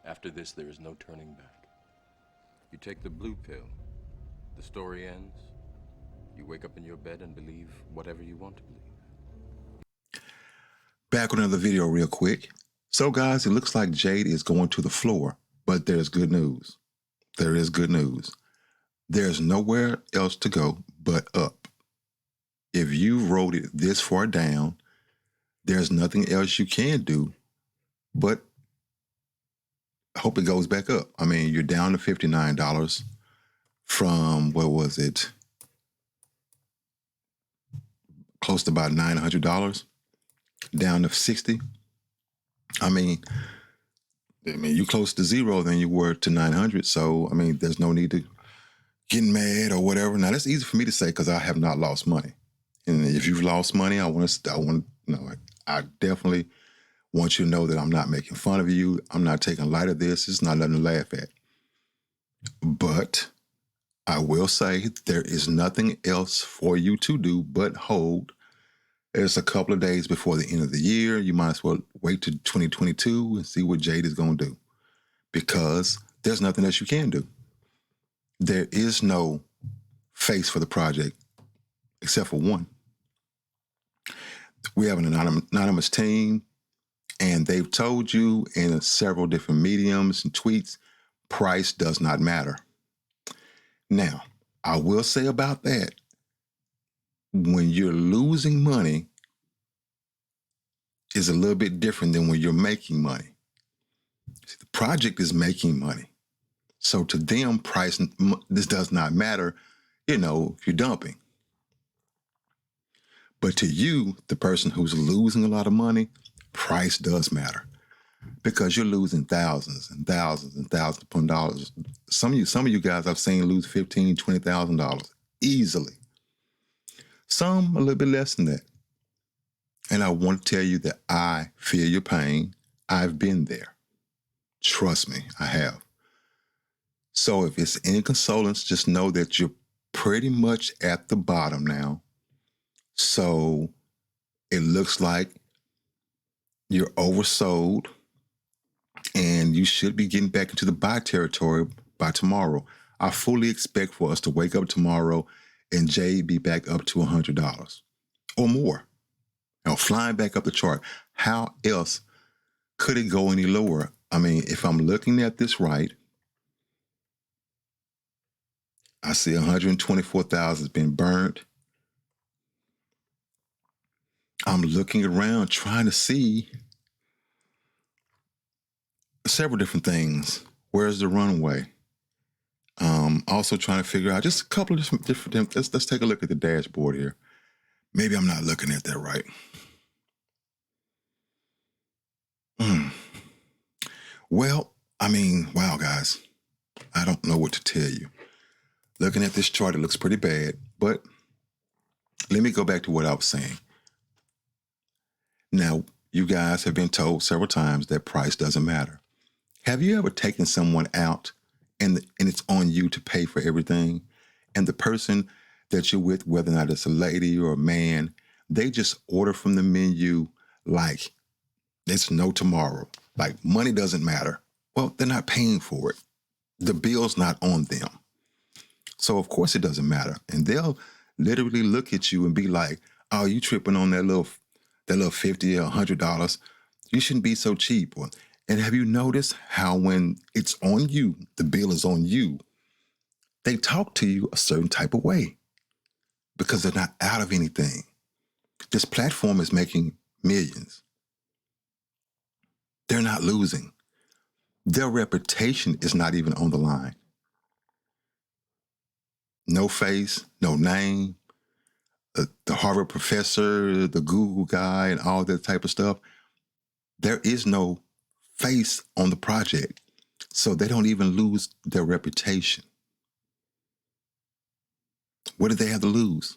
After this, there is no turning back. You take the blue pill. The story ends. You wake up in your bed and believe whatever you want to believe. Back with another video real quick. So guys, it looks like Jade is going to the floor, but there's good news. There is good news. There's nowhere else to go but up. If you rode it this far down, there's nothing else you can do but hope it goes back up. I mean, you're down to $59 from, what was it? Close to about $900, down to 60. I mean, you close to zero than you were to 900. So, I mean, there's no need to get mad or whatever. Now, that's easy for me to say because I have not lost money. And if you've lost money, I definitely want you to know that I'm not making fun of you. I'm not taking light of this. It's not nothing to laugh at. But I will say there is nothing else for you to do but hold. There's a couple of days before the end of the year. You might as well wait to 2022 and see what Jade is going to do, because there's nothing else you can do. There is no face for the project except for one. We have an anonymous team, and they've told you in several different mediums and tweets, price does not matter. Now, I will say about that, when you're losing money is a little bit different than when you're making money. See, the project is making money. So to them, price, this does not matter, if you're dumping. But to you, the person who's losing a lot of money, price does matter, because you're losing thousands and thousands and thousands upon dollars. Some of you guys I've seen lose $15,000, $20,000 easily. Some a little bit less than that. And I want to tell you that I feel your pain. I've been there. Trust me, I have. So if it's any consolence, just know that you're pretty much at the bottom now. So it looks like you're oversold, and you should be getting back into the buy territory by tomorrow. I fully expect for us to wake up tomorrow and Jade be back up to $100 or more. Flying back up the chart. How else could it go any lower? I mean, if I'm looking at this right, I see 124,000 has been burned. I'm looking around trying to see several different things. Where's the runway? Also trying to figure out just a couple of different let's take a look at the dashboard here. Maybe I'm not looking at that right. Well, I mean, wow, guys, I don't know what to tell you. Looking at this chart, it looks pretty bad, but let me go back to what I was saying. Now, you guys have been told several times that price doesn't matter. Have you ever taken someone out and it's on you to pay for everything? And the person that you're with, whether or not it's a lady or a man, they just order from the menu like it's no tomorrow. Like money doesn't matter. Well, they're not paying for it. The bill's not on them. So of course it doesn't matter. And they'll literally look at you and be like, oh, you tripping on that little $50 or $100. You shouldn't be so cheap. And have you noticed how when it's on you, the bill is on you, they talk to you a certain type of way because they're not out of anything. This platform is making millions. They're not losing. Their reputation is not even on the line. No face, no name. The Harvard professor, the Google guy, and all that type of stuff. There is no face on the project, so they don't even lose their reputation. What do they have to lose?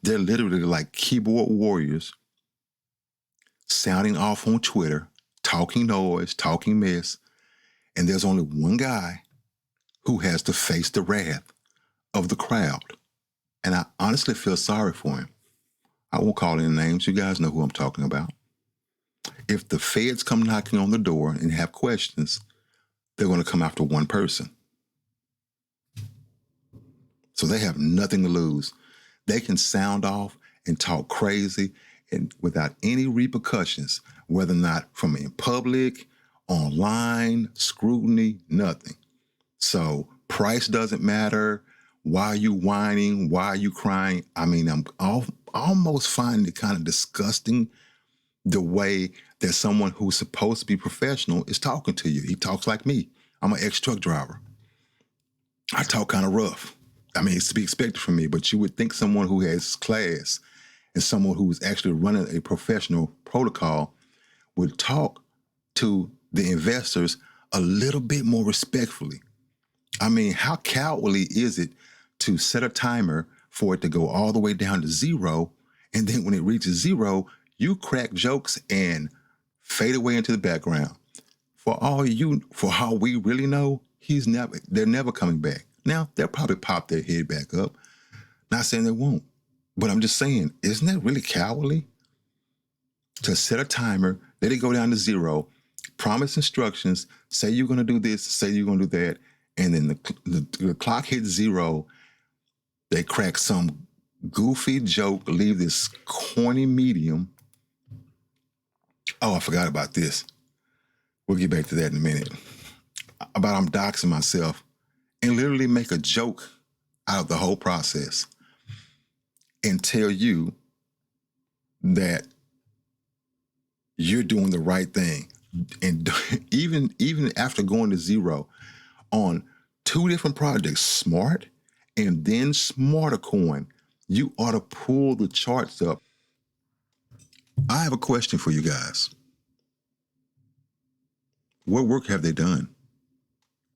They're literally like keyboard warriors, sounding off on Twitter, talking noise, talking mess, and there's only one guy who has to face the wrath of the crowd. And I honestly feel sorry for him. I won't call any names. You guys know who I'm talking about. If the feds come knocking on the door and have questions, they're going to come after one person. So they have nothing to lose. They can sound off and talk crazy and without any repercussions, whether or not from in public, online, scrutiny, nothing. So price doesn't matter. Why are you whining? Why are you crying? I mean, I'm almost finding it kind of disgusting the way that someone who's supposed to be professional is talking to you. He talks like me. I'm an ex-truck driver. I talk kind of rough. I mean, it's to be expected from me, but you would think someone who has class and someone who's actually running a professional protocol would talk to the investors a little bit more respectfully. I mean, how cowardly is it to set a timer for it to go all the way down to zero, and then when it reaches zero, you crack jokes and fade away into the background? For how we really know, they're never coming back. Now, they'll probably pop their head back up. Not saying they won't, but I'm just saying, isn't that really cowardly? To set a timer, let it go down to zero, promise instructions, say you're going to do this, say you're going to do that, and then the clock hits zero, they crack some goofy joke, leave this corny medium. Oh, I forgot about this. We'll get back to that in a minute. About I'm doxing myself and literally make a joke out of the whole process and tell you that you're doing the right thing. And even after going to zero on two different projects, Smart and then Smarter Coin, you ought to pull the charts up. I have a question for you guys. What work have they done?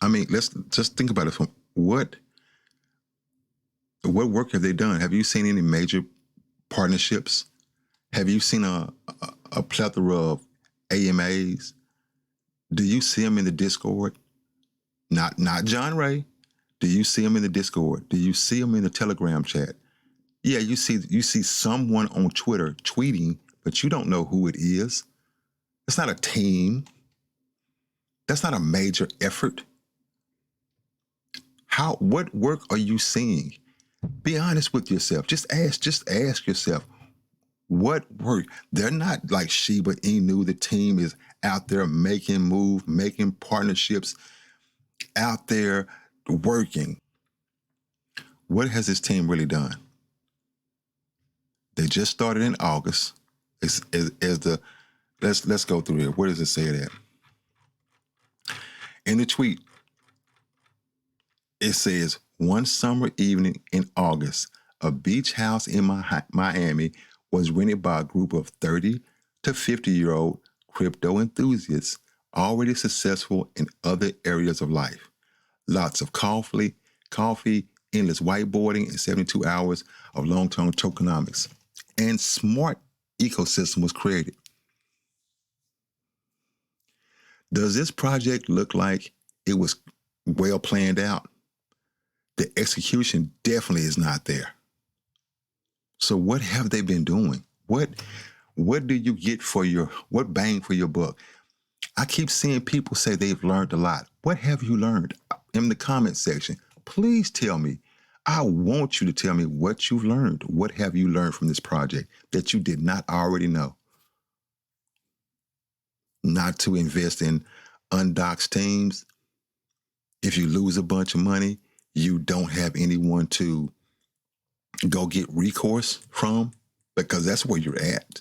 I mean, let's just think about it. What work have they done? Have you seen any major partnerships? Have you seen a plethora of AMAs? Do you see them in the Discord? Not John Ray. Do you see them in the Discord? Do you see them in the Telegram chat? Yeah, you see someone on Twitter tweeting, but you don't know who it is. It's not a team. That's not a major effort. What work are you seeing? Be honest with yourself. Just ask yourself, what work? They're not like Shiba Inu. The team is out there making moves, making partnerships, out there working. What has this team really done? They just started in August. Let's go through here. Where does it say that? In the tweet, it says, one summer evening in August, a beach house in Miami was rented by a group of 30 to 50-year-old crypto enthusiasts already successful in other areas of life. Lots of coffee, endless whiteboarding, and 72 hours of long-term tokenomics. And smart ecosystem was created. Does this project look like it was well planned out? The execution definitely is not there. So what have they been doing? What do you get what bang for your buck? I keep seeing people say they've learned a lot. What have you learned? In the comment section, please tell me. I want you to tell me what you've learned. What have you learned from this project that you did not already know? Not to invest in undoxed teams. If you lose a bunch of money, you don't have anyone to go get recourse from, because that's where you're at.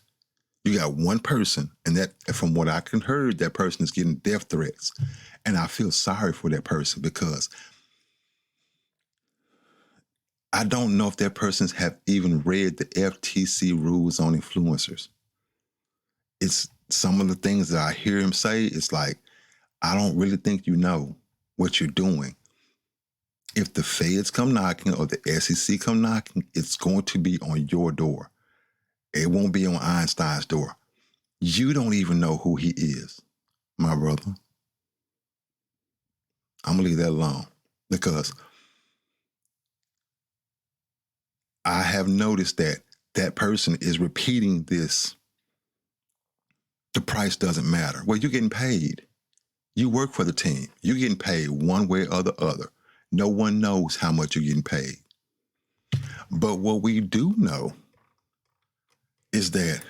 You got one person, and that, from what I can heard, that person is getting death threats. And I feel sorry for that person, because I don't know if that person have even read the FTC rules on influencers. It's some of the things that I hear him say, it's like, I don't really think you know what you're doing. If the feds come knocking or the SEC come knocking, it's going to be on your door. It won't be on Einstein's door. You don't even know who he is, my brother. I'm going to leave that alone, because I have noticed that that person is repeating this. The price doesn't matter. Well, you're getting paid. You work for the team. You're getting paid one way or the other. No one knows how much you're getting paid. But what we do know is that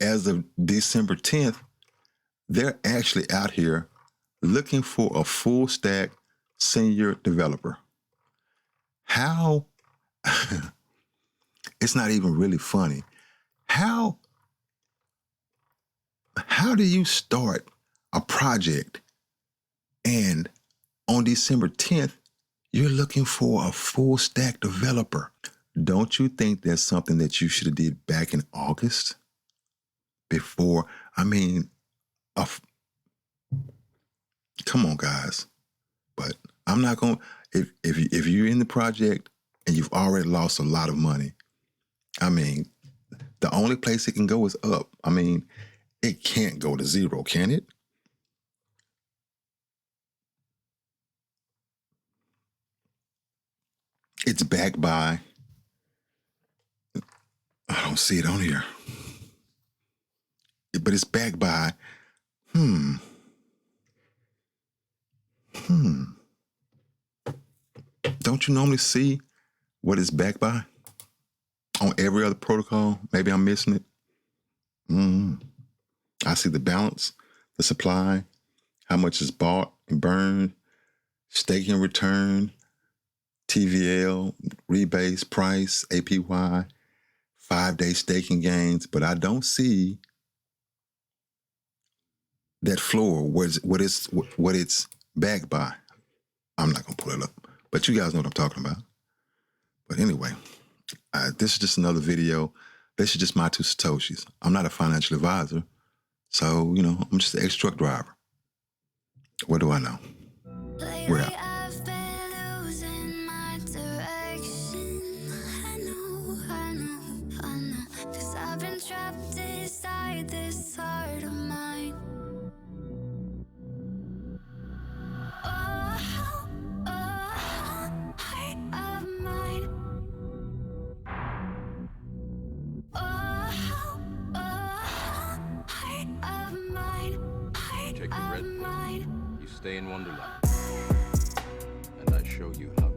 as of December 10th, they're actually out here looking for a full stack senior developer. How, it's not even really funny. How do you start a project and on December 10th, you're looking for a full stack developer? Don't you think that's something that you should have did back in August? Before, I mean, come on, guys. But I'm not going to, if you're in the project and you've already lost a lot of money, I mean, the only place it can go is up. I mean, it can't go to zero, can it? It's backed by, I don't see it on here, but it's backed by, don't you normally see what it's backed by on every other protocol? Maybe I'm missing it. I see the balance, the supply, how much is bought and burned, staking return, TVL, rebase, price, APY, 5-day staking gains, but I don't see that floor, what it's backed by. I'm not gonna pull it up, but you guys know what I'm talking about. But anyway, this is just another video. This is just my two Satoshis. I'm not a financial advisor, so, you know, I'm just an ex-truck driver. What do I know? We're out. I've been losing my direction. I know, 'cause I've been trapped inside this heart of mine. Oh, heart of mine. Oh, heart of mine. You take the red pill, you stay in Wonderland, and I show you how